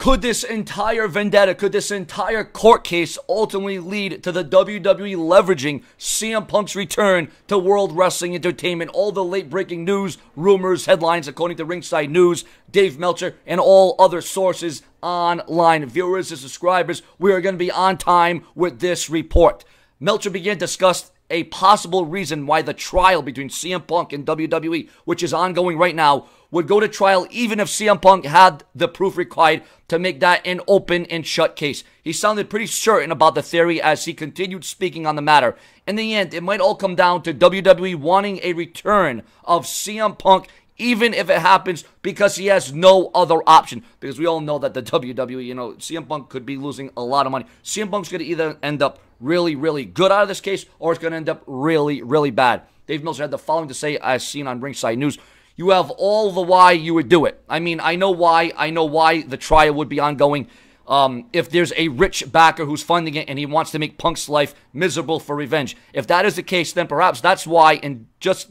Could this entire vendetta, could this entire court case ultimately lead to the WWE leveraging CM Punk's return to World Wrestling Entertainment? All the late-breaking news, rumors, headlines, according to Ringside News, Dave Meltzer, and all other sources online. Viewers and subscribers, we are going to be on time with this report. Meltzer began to discuss a possible reason why the trial between CM Punk and WWE, which is ongoing right now, would go to trial even if CM Punk had the proof required to make that an open and shut case. He sounded pretty certain about the theory as he continued speaking on the matter. In the end, it might all come down to WWE wanting a return of CM Punk, even if it happens because he has no other option. Because we all know that the WWE, CM Punk could be losing a lot of money. CM Punk's going to either end up really, really good out of this case, or it's going to end up really, really bad. Dave Meltzer had the following to say, as seen on Ringside News. You have all the why you would do it. I mean, I know why. I know why the trial would be ongoing. If there's a rich backer who's funding it and he wants to make Punk's life miserable for revenge. If that is the case, then perhaps that's why, and just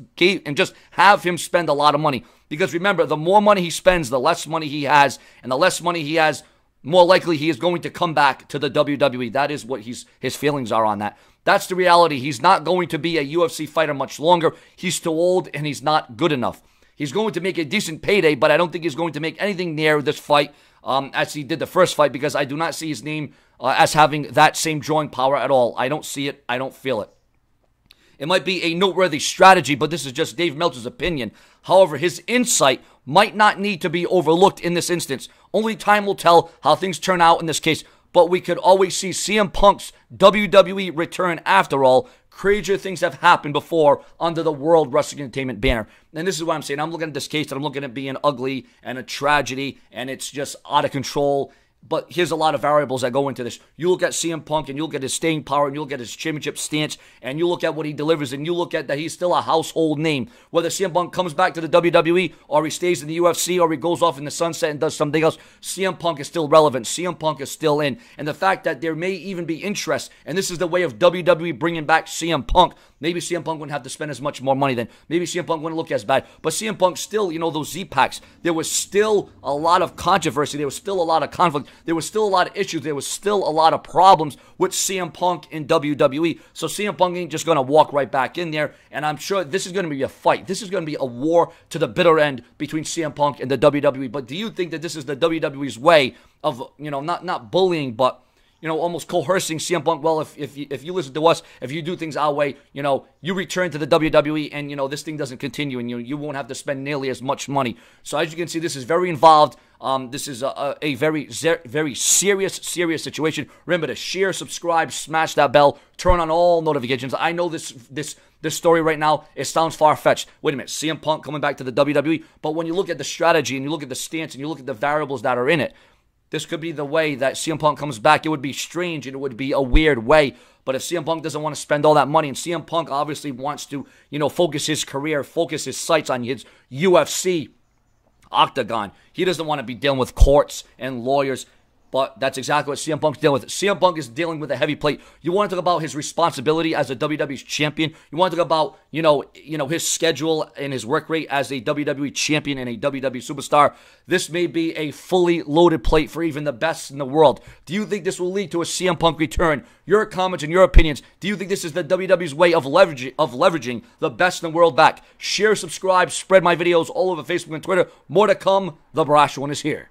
have him spend a lot of money. Because remember, the more money he spends, the less money he has, and the less money he has, more likely he is going to come back to the WWE. That is what his feelings are on that. That's the reality. He's not going to be a UFC fighter much longer. He's too old and he's not good enough. He's going to make a decent payday, but I don't think he's going to make anything near this fight as he did the first fight, because I do not see his name as having that same drawing power at all. I don't see it. I don't feel it. It might be a noteworthy strategy, but this is just Dave Meltzer's opinion. However, his insight might not need to be overlooked in this instance. Only time will tell how things turn out in this case, but we could always see CM Punk's WWE return after all. Crazier things have happened before under the World Wrestling Entertainment banner. And this is what I'm saying. I'm looking at this case and I'm looking at it being ugly and a tragedy and it's just out of control. But here's a lot of variables that go into this. You look at CM Punk and you look at his staying power and you look at his championship stance and you look at what he delivers and you look at that he's still a household name. Whether CM Punk comes back to the WWE or he stays in the UFC or he goes off in the sunset and does something else, CM Punk is still relevant. CM Punk is still in. And the fact that there may even be interest, and this is the way of WWE bringing back CM Punk. Maybe CM Punk wouldn't have to spend as much more money then. Maybe CM Punk wouldn't look as bad. But CM Punk still, those Z-Packs, there was still a lot of controversy. There was still a lot of conflict. There was still a lot of issues. There was still a lot of problems with CM Punk in WWE. So CM Punk ain't just going to walk right back in there. And I'm sure this is going to be a fight. This is going to be a war to the bitter end between CM Punk and the WWE. But do you think that this is the WWE's way of, not bullying, but almost coercing CM Punk? Well, if you listen to us, if you do things our way, you return to the WWE and, this thing doesn't continue and you won't have to spend nearly as much money. So as you can see, this is very involved. This is a very, very serious situation. Remember to share, subscribe, smash that bell, turn on all notifications. I know this story right now, it sounds far-fetched. Wait a minute, CM Punk coming back to the WWE? But when you look at the strategy and you look at the stance and you look at the variables that are in it, this could be the way that CM Punk comes back. It would be strange and it would be a weird way. But if CM Punk doesn't want to spend all that money, and CM Punk obviously wants to, focus his career, focus his sights on his UFC octagon. He doesn't want to be dealing with courts and lawyers. But that's exactly what CM Punk's dealing with. CM Punk is dealing with a heavy plate. You want to talk about his responsibility as a WWE's champion. You want to talk about, his schedule and his work rate as a WWE champion and a WWE superstar. This may be a fully loaded plate for even the best in the world. Do you think this will lead to a CM Punk return? Your comments and your opinions. Do you think this is the WWE's way of leveraging the best in the world back? Share, subscribe, spread my videos all over Facebook and Twitter. More to come. The Brash One is here.